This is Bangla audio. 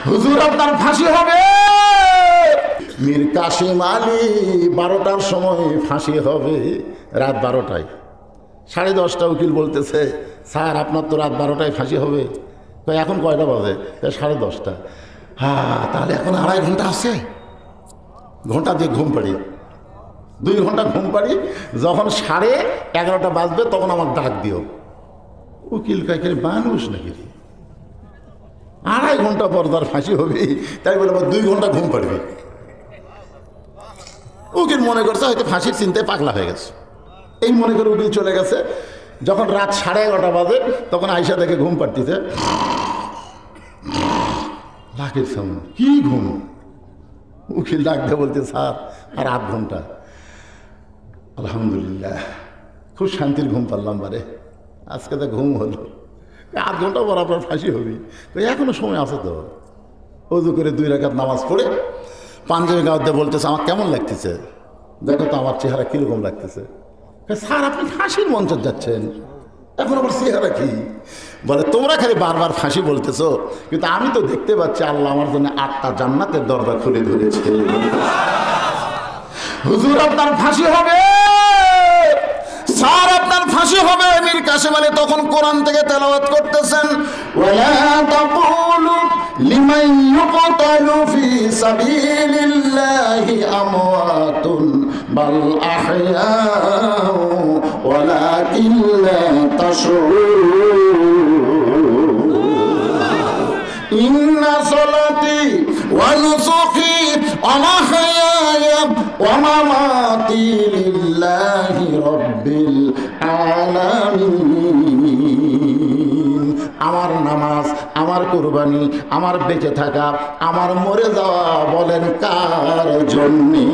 হুজুর আপনার ফাঁসি হবে। মীর কাসেম আলী 12টার সময় ফাঁসি হবে, রাত 12টায়। 10:30 উকিল বলতেছে, স্যার আপনার তো রাত 12টায় ফাঁসি হবে। এখন কয়টা বাজে? 10:30। হ্যাঁ, তাহলে এখন 2.5 ঘন্টা আছে। ঘন্টা দিয়ে ঘুম পাড়ি, 2 ঘন্টা ঘুম পাড়ি। যখন 11:30 বাজবে তখন আমার ডাক দিও। উকিল কাকের মানুষ নাকি, 2.5 ঘন্টা পর তার ফাঁসি হবে, তাই বলে 2 ঘন্টা ঘুম পাড়বে। উকিল মনে করছে হয়তো ফাঁসির চিন্তায় পাগলা হয়ে গেছে, এই মনে করে উকিল চলে গেছে। যখন রাত 11:30 বাজে তখন আয়সা দেখে ঘুম পাড়তিছে, লাখের সামনে কি ঘুম। উকিল ডাক দিয়ে বলতে, স্যার আর 8 ঘন্টা। আলহামদুলিল্লাহ, খুব শান্তির ঘুম পারলাম বারে, আজকে তো ঘুম হলো। 8 ঘন্টা পর আপনার ফাঁসি হবে, এখনো সময় আছে তো। ওযু করে 2 রাকাত নামাজ পড়ে পাঞ্জাবি গাওয়াতে বলতেছে, আমার কেমন লাগতেছে, দেখো তো আমার চেহারা কিরকম লাগতেছে। স্যার আপনি ফাঁসির মঞ্চে যাচ্ছেন, এখন আমার চেহারা কি? বলে, তোমরা খালি বারবার ফাঁসি বলতেছো, কিন্তু আমি তো দেখতে পাচ্ছি আল্লাহ আমার জন্য 8টা জান্নাতের দরজা খুলে ধরেছে। হুজুর আপনার ফাঁসি হবে, স্যার আপনার ফাঁসি হবে। মীর কাসেম আলী তখন কোরআন থেকে তেলাওয়াত করতেছেন, ওয়ালা তাকুলু লিমান ইউকতালু ফি সাবিলিল্লাহি আমওয়াতুন বাল আহয়াউ ওয়ালাকিন লা তাশউরুন। ইন্না সলাতি ওয়া নুসুকি ওয়া মাহইয়ায়া ওয়া মামাতি লিল্লাহি রাব্বিল আলামিন। আমার নামাজ, আমার কুরবানি, আমার বেঁচে থাকা, আমার মরে যাওয়া বলেন কার জন্যে?